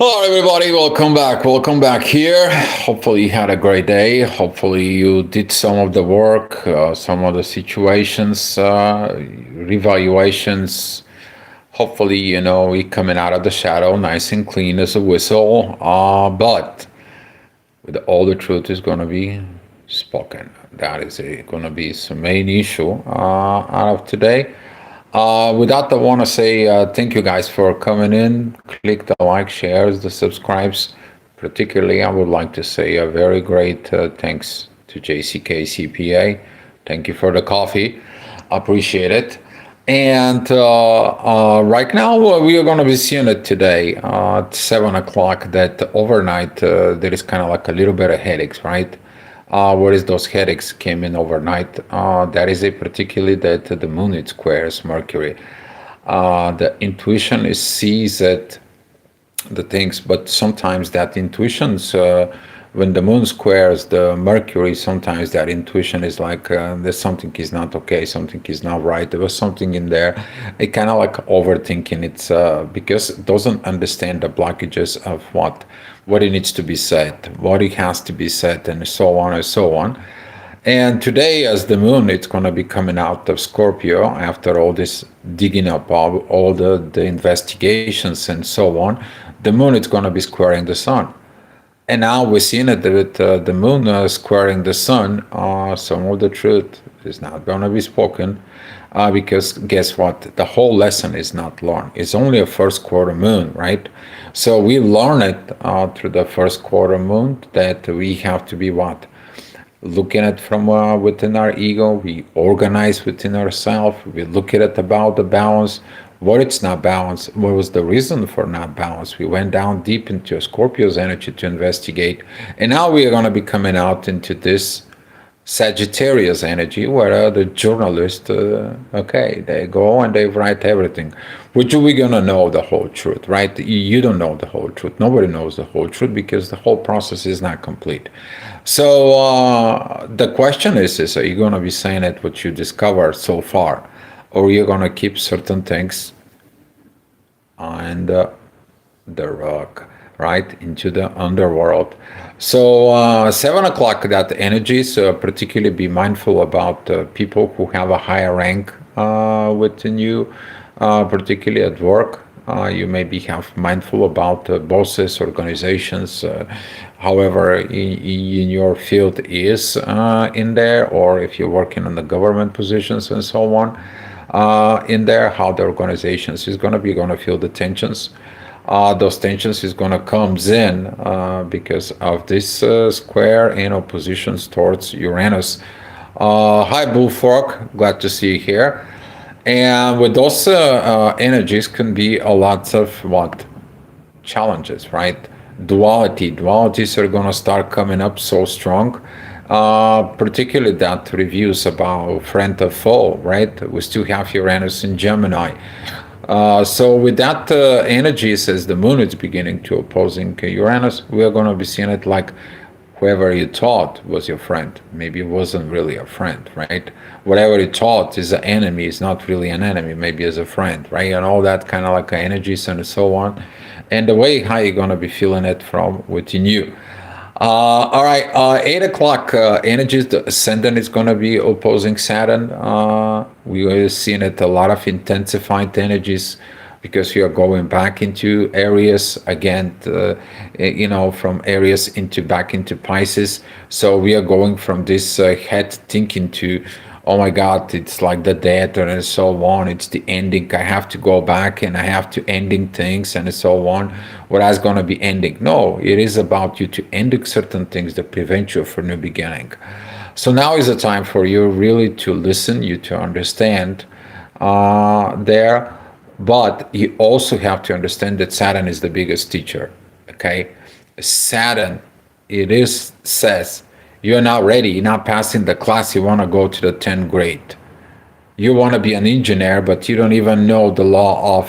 Hello, everybody. Welcome back. Welcome back here. Hopefully, you had a great day. Hopefully, you did some of the work, some of the situations, revaluations. Hopefully, you're coming out of the shadow nice and clean as a whistle. But with all the truth is going to be spoken. That is going to be some main issue out of today. With that, I want to say thank you guys for coming in. Click the like, shares, the subscribes. Particularly, I would like to say a very great thanks to JCK CPA. Thank you for the coffee. Appreciate it. And right now, we are going to be seeing it today at 7 o'clock that overnight there is kind of like a little bit of headaches, right? Whereas those headaches came in overnight. That is a particularly that the moon it squares Mercury. The intuition is sees it the things, but sometimes that intuitions, when the moon squares the Mercury, sometimes that intuition is like there's something is not okay, something is not right. There was something in there. It kind of like overthinking. It's because it doesn't understand the blockages of what it needs to be said, what it has to be said, and so on and so on. And today, as the moon, it's going to be coming out of Scorpio after all this digging up all the investigations and so on. The moon is going to be squaring the sun. And now we're seeing it with the moon squaring the sun. Some of the truth is not going to be spoken because guess what? The whole lesson is not learned. It's only a first quarter moon, right? So we learn it through the first quarter moon that we have to be what? Looking at from within our ego, we organize within ourselves, we look at it about the balance, what it's not balanced, what was the reason for not balance. We went down deep into Scorpio's energy to investigate, and now we are going to be coming out into this Sagittarius energy, where the journalists, okay, they go and they write everything. Which are we gonna know the whole truth, right? You don't know the whole truth. Nobody knows the whole truth because the whole process is not complete. So the question is are you gonna be saying it what you discovered so far, or are you gonna keep certain things and the rug, right, into the underworld. So 7 o'clock, that energy, so particularly be mindful about people who have a higher rank within you, particularly at work. You may be have mindful about bosses, organizations, however in your field is in there, or if you're working on the government positions and so on in there, how the organizations is going to feel the tensions. Those tensions is going to comes in because of this square in oppositions towards Uranus. Hi, Bullfrog. Glad to see you here. And with those energies can be a lot of what challenges, right? Dualities are going to start coming up so strong. Particularly that reviews about friend of foe, right? We still have Uranus in Gemini. So with that energy, says the moon is beginning to opposing Uranus, we are going to be seeing it like whoever you thought was your friend, maybe it wasn't really a friend, right? Whatever you thought is an enemy is not really an enemy, maybe as a friend, right? And all that kind of like energies and so on. And the way how you're going to be feeling it from within you. All right, 8 o'clock energies, the ascendant is going to be opposing Saturn. We are seeing it a lot of intensified energies because we are going back into areas again, from areas into back into Pisces. So we are going from this head thinking to, oh my God, it's like the death and so on. It's the ending. I have to go back and I have to ending things and so on. What is going to be ending? No, it is about you to ending certain things that prevent you from new beginning. So now is the time for you really to listen, you to understand there. But you also have to understand that Saturn is the biggest teacher. Okay, Saturn, it is says you're not ready, you're not passing the class, you want to go to the 10th grade. You want to be an engineer, but you don't even know the law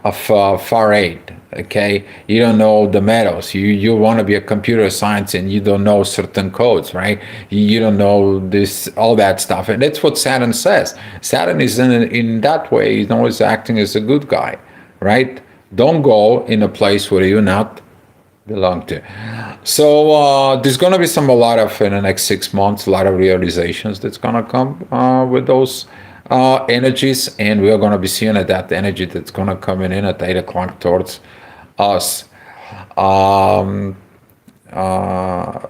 of Faraday. Okay, you don't know the metals. You want to be a computer science, and you don't know certain codes, right? You don't know this all that stuff, and that's what Saturn says. Saturn is in that way. He's always acting as a good guy, right? Don't go in a place where you not belong to. So there's going to be a lot of in the next 6 months, a lot of realizations that's going to come with those energies, and we are going to be seeing that energy that's going to come in at 8 o'clock towards us. Um, Hi,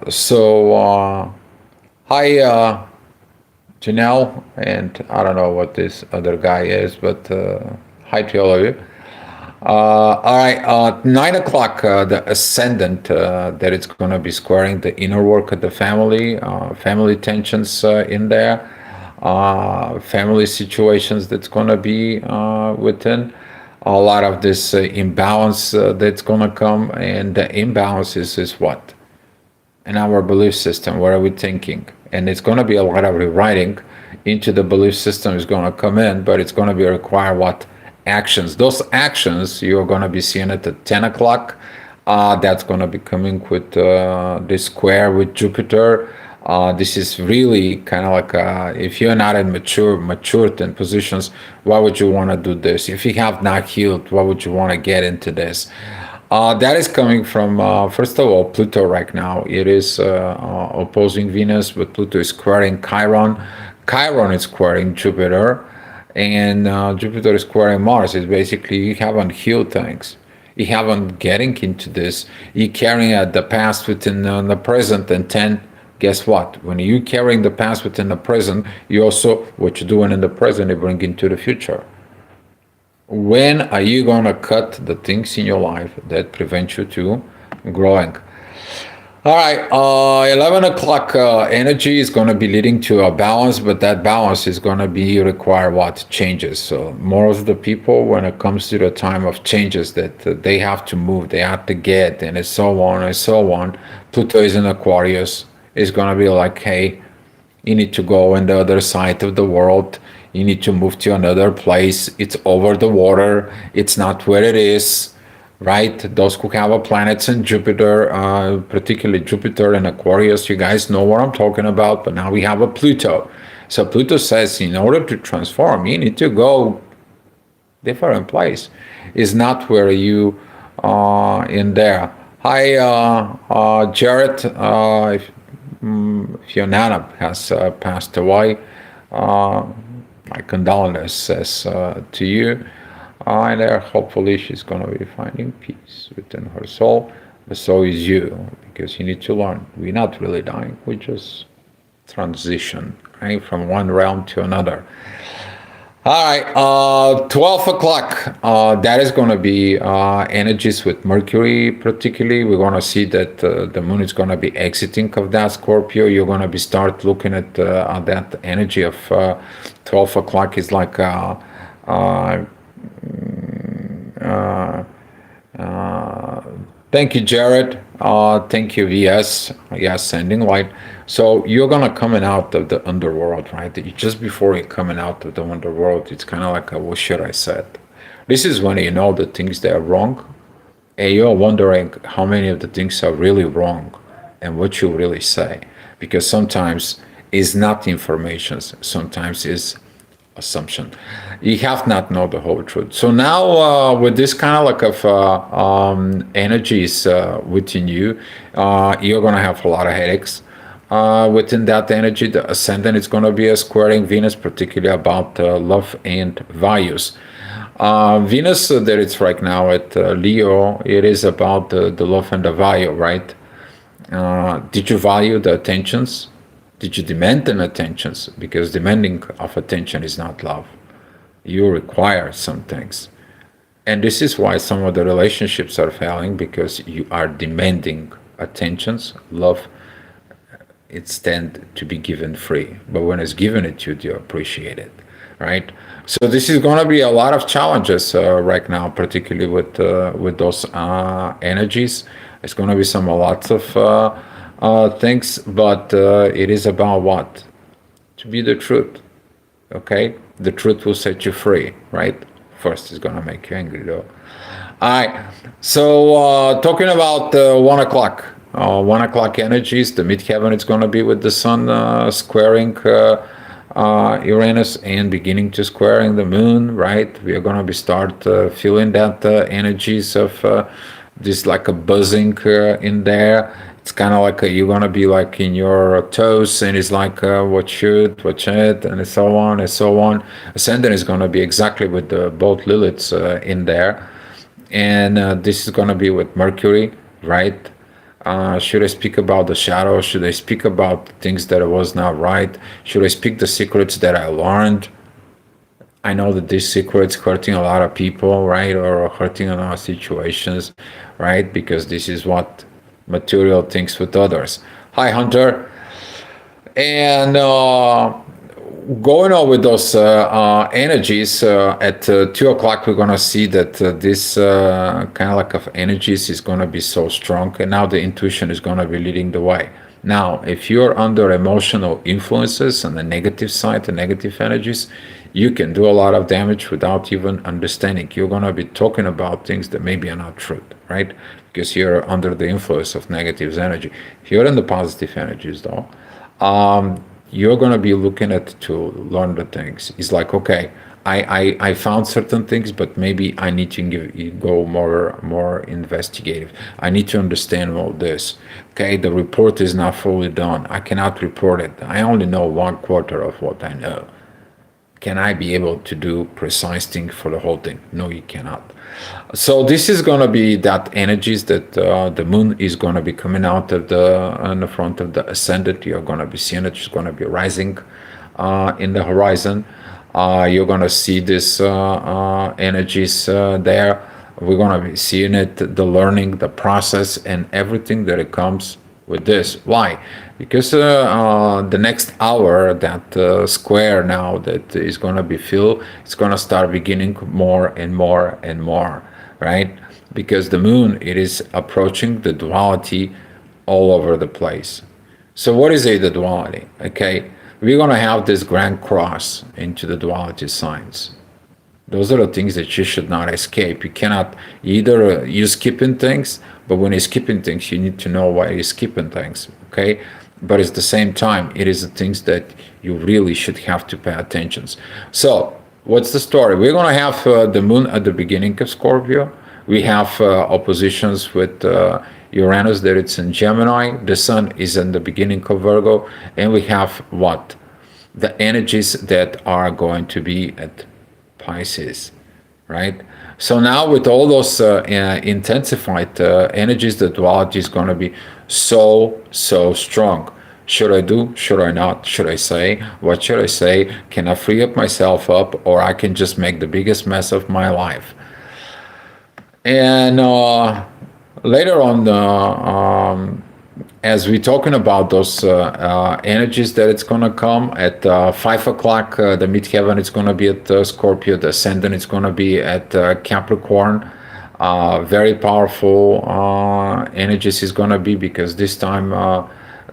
Janelle, and I don't know what this other guy is, but hi to all of you. All right, 9 o'clock, the ascendant that it's going to be squaring the inner work of the family, family tensions in there, family situations that's going to be within. A lot of this imbalance that's going to come, and the imbalance is what? In our belief system. What are we thinking? And it's going to be a lot of rewriting into the belief system is going to come in, but it's going to be require what? Actions. Those actions you're going to be seeing at the 10 o'clock. That's going to be coming with this square with Jupiter. This is really kind of like if you're not in matured in positions, why would you want to do this? If you have not healed, why would you want to get into this? That is coming from, first of all, Pluto right now. It is opposing Venus, but Pluto is squaring Chiron. Chiron is squaring Jupiter, and Jupiter is squaring Mars. It's basically you haven't healed things. You haven't getting into this. You carrying the past within the present, and guess what? When you carrying the past within the present, you also what you're doing in the present, you bring into the future. When are you going to cut the things in your life that prevent you to growing? All right, 11 o'clock energy is going to be leading to a balance, but that balance is going to be require what? Changes. So more of the people, when it comes to the time of changes that they have to move, they have to get, and so on and so on. Pluto is in Aquarius. It's going to be like, hey, you need to go on the other side of the world. You need to move to another place. It's over the water. It's not where it is, right? Those who have a planets in Jupiter, particularly Jupiter and Aquarius, you guys know what I'm talking about. But now we have a Pluto. So Pluto says in order to transform, you need to go different place. It's not where you in there. Hi, Jared. If your Nana has passed away, my condolences to you. And hopefully she's going to be finding peace within her soul. But so is you, because you need to learn. We're not really dying. We just transition, right, from one realm to another. All right, 12 o'clock. That is going to be energies with Mercury, particularly. We're going to see that the moon is going to be exiting of that Scorpio. You're going to be start looking at that energy of 12 o'clock is like thank you, Jared. Thank you, VS. Yes, sending light. So you're gonna coming out of the underworld, right? Just before you're coming out of the underworld, it's kind of like what should I said. This is when you know the things that are wrong, and you're wondering how many of the things are really wrong, and what you really say, because sometimes it's not information, sometimes it's assumption. You have not know the whole truth. So now with this kind of like of energies within you, you're gonna have a lot of headaches. Within that energy, the ascendant is going to be a squaring Venus, particularly about love and values. Venus, that it's right now at Leo, it is about the love and the value, right? Did you value the attentions? Did you demand an attentions? Because demanding of attention is not love. You require some things. And this is why some of the relationships are failing, because you are demanding attentions, love. It's tend to be given free, but when it's given it to you, you appreciate it, right? So this is going to be a lot of challenges right now, particularly with those energies. It's going to be some lots of things, but it is about what? To be the truth, okay? The truth will set you free, right? First, it's going to make you angry, though. All right. So talking about 1 o'clock. 1 o'clock energies, the midheaven is going to be with the sun squaring Uranus and beginning to squaring the moon, right? We are going to be start feeling that energies of this like a buzzing in there. It's kind of like you're going to be like in your toes, and it's like what should, what should, and so on and so on. Ascendant is going to be exactly with the both Liliths in there, and this is going to be with Mercury, right? Should I speak about the shadow? Should I speak about things that was not right? Should I speak the secrets that I learned? I know that these secrets hurting a lot of people, right? Or hurting a lot of situations, right? Because this is what material thinks with others. Hi, Hunter. And going on with those energies, at 2 o'clock, we're going to see that this kind of like of energies is going to be so strong. And now the intuition is going to be leading the way. Now, if you're under emotional influences on the negative side, the negative energies, you can do a lot of damage without even understanding. You're going to be talking about things that maybe are not true, right? Because you're under the influence of negative energy. If you're in the positive energies, though, you're going to be looking at to learn the things. It's like, okay, I found certain things, but maybe I need to go more investigative. I need to understand all this. Okay, the report is not fully done. I cannot report it. I only know 1/4 of what I know. Can I be able to do precise thing for the whole thing? No, you cannot. So this is going to be that energies that the moon is going to be coming out of the on the front of the ascendant. You're going to be seeing it. It's going to be rising in the horizon. You're going to see this energies there. We're going to be seeing it, the learning, the process, and everything that it comes with this. Why? Because the next hour, that square now that is going to be filled, it's going to start beginning more and more and more, right? Because the moon, it is approaching the duality all over the place. So what is the duality? Okay, we're going to have this grand cross into the duality signs. Those are the things that you should not escape. You cannot either you're skipping things, but when you're skipping things, you need to know why you're skipping things. Okay, but at the same time, it is the things that you really should have to pay attention. So, what's the story? We're going to have the moon at the beginning of Scorpio. We have oppositions with Uranus that it's in Gemini. The sun is in the beginning of Virgo, and we have what? The energies that are going to be at Pisces, right? So now with all those intensified energies, the duality is going to be so strong. Should I do? Should I not? Should I say? What should I say? Can I free up myself up, or I can just make the biggest mess of my life? And later on, as we're talking about those energies that it's going to come at 5 o'clock, the midheaven is going to be at Scorpio, the ascendant is going to be at Capricorn. Very powerful energies is going to be, because this time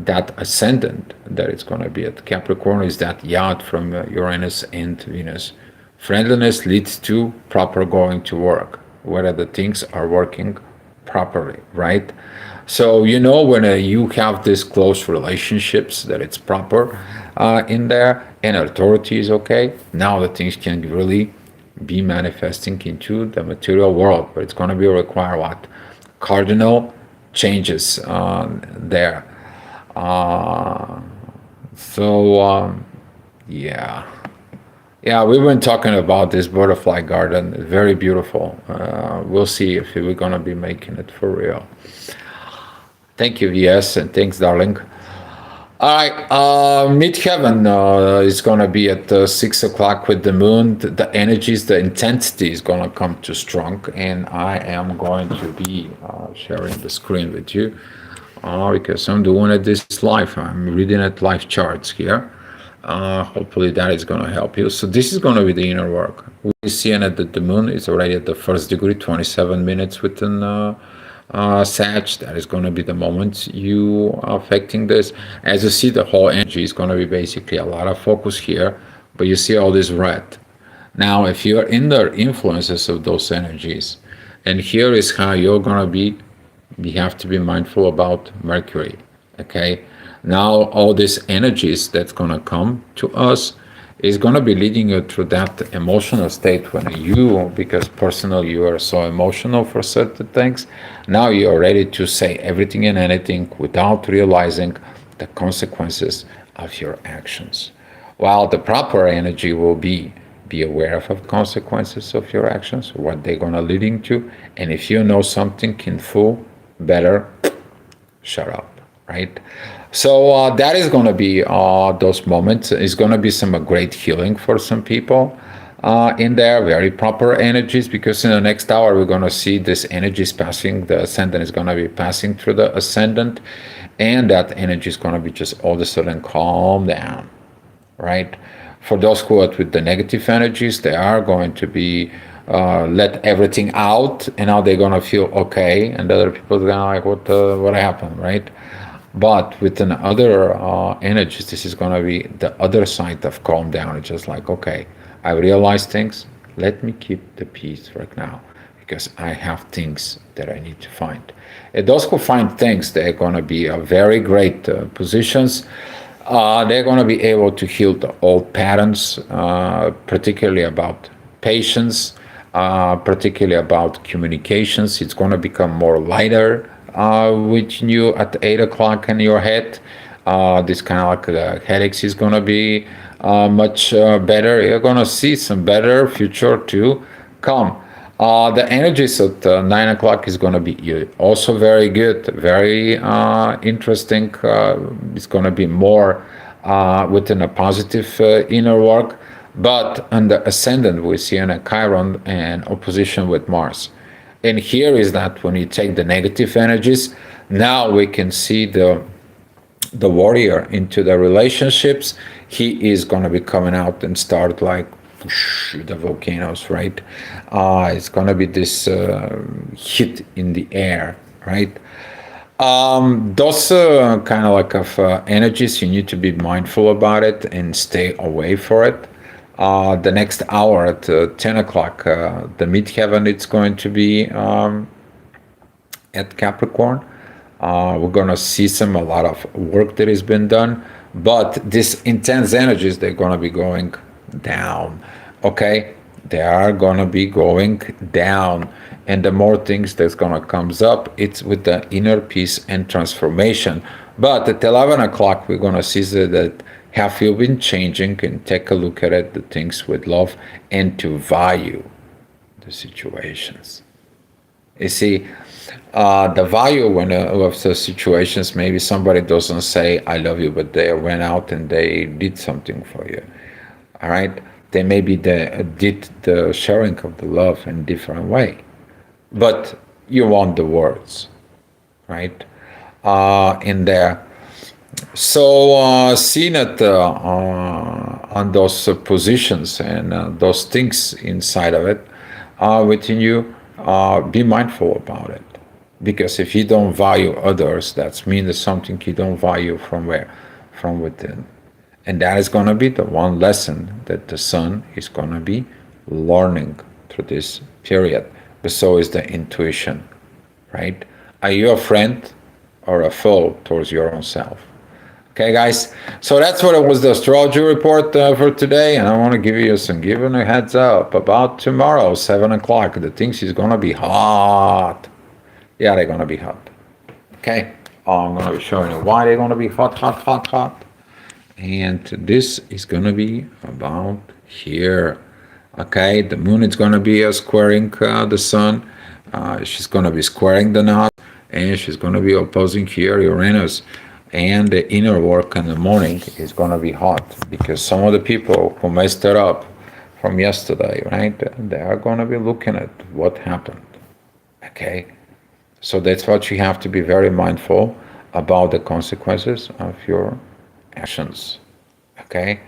that ascendant that it's going to be at Capricorn is that yacht from Uranus and Venus. Friendliness leads to proper going to work, whether the things are working properly, right? So when you have these close relationships, that it's proper in there, and authority is okay, now the things can really be manifesting into the material world, but it's going to be require what? Cardinal changes there. Yeah. Yeah, we've been talking about this butterfly garden. It's very beautiful. We'll see if we're going to be making it for real. Thank you, yes, and thanks, darling. All right, midheaven is going to be at 6 o'clock with the moon. The energies, the intensity is going to come too strong, and I am going to be sharing the screen with you because I'm doing it this live. I'm reading it live charts here. Hopefully that is going to help you. So this is going to be the inner work. We're seeing that the moon is already at the first degree, 27 minutes within Sag. That is going to be the moment you are affecting this. As you see, the whole energy is going to be basically a lot of focus here, but you see all this red. Now, if you're in the influences of those energies, and here is how you're going to be, you have to be mindful about Mercury, okay? Now, all these energies that's going to come to us, is going to be leading you through that emotional state when you, because personally you are so emotional for certain things, now you are ready to say everything and anything without realizing the consequences of your actions. While the proper energy will be aware of the consequences of your actions, what they're going to leading to, and if you know something in full, better shut up, right? So that is going to be those moments. It's going to be some great healing for some people in there, very proper energies, because in the next hour we're going to see this energies passing, the ascendant is going to be passing through the ascendant, and that energy is going to be just all of a sudden calm down, right? For those who are with the negative energies, they are going to be let everything out, and now they're gonna feel okay, and the other people are gonna like, what happened, right? But with an other energies, this is gonna be the other side of calm down. It's just like, okay, I realize things. Let me keep the peace right now because I have things that I need to find. And those who find things, they're gonna be a very great positions. They're going to be able to heal the old patterns, particularly about patience, particularly about communications. It's going to become more lighter with you at 8 o'clock in your head. This kind of like headaches is going to be much better. You're going to see some better future to come. The energies at 9 o'clock is going to be also very good, very interesting. It's going to be more within a positive inner work. But on the ascendant, we see in a Chiron and opposition with Mars. And here is that when you take the negative energies, now we can see the warrior into the relationships. He is going to be coming out and start like the volcanoes, right? It's going to be this hit in the air, right? Those kind of like of energies, you need to be mindful about it and stay away for it. The next hour at 10 o'clock, the midheaven, it's going to be at Capricorn. We're going to see a lot of work that has been done, but these intense energies, they're going to be going down, okay? They are going to be going down, and the more things that's going to comes up, it's with the inner peace and transformation. But at 11 o'clock, we're going to see that have you been changing and take a look at it, the things with love, and to value the situations. You see, the value when of the situations, maybe somebody doesn't say I love you, but they went out and they did something for you. All right, they maybe they did the sharing of the love in different way, but you want the words, right? In there. So seeing it on those positions and those things inside of it within you, be mindful about it. Because if you don't value others, that means there's something you don't value from where? From within. And that is going to be the one lesson that the sun is going to be learning through this period. But so is the intuition, right? Are you a friend or a foe towards your own self? Okay, guys. So that's what it was, the astrology report for today. And I want to give you giving a heads up about tomorrow, 7 o'clock. The things is going to be hot. Yeah, they're going to be hot. Okay. I'm going to be showing you why they're going to be hot, hot, hot, hot. And this is going to be about here. Okay. The moon is going to be squaring the sun. She's going to be squaring the north. And she's going to be opposing here Uranus. And the inner work in the morning is going to be hot because some of the people who messed it up from yesterday, right, they are going to be looking at what happened. Okay, so that's what you have to be very mindful about, the consequences of your actions. Okay,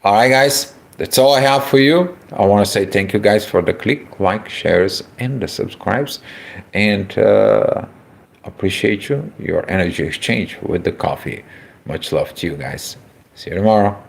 all right, guys, that's all I have for you. I want to say thank you guys for the click, like, shares, and the subscribes, and appreciate your energy exchange with the coffee. Much love to you guys. See you tomorrow.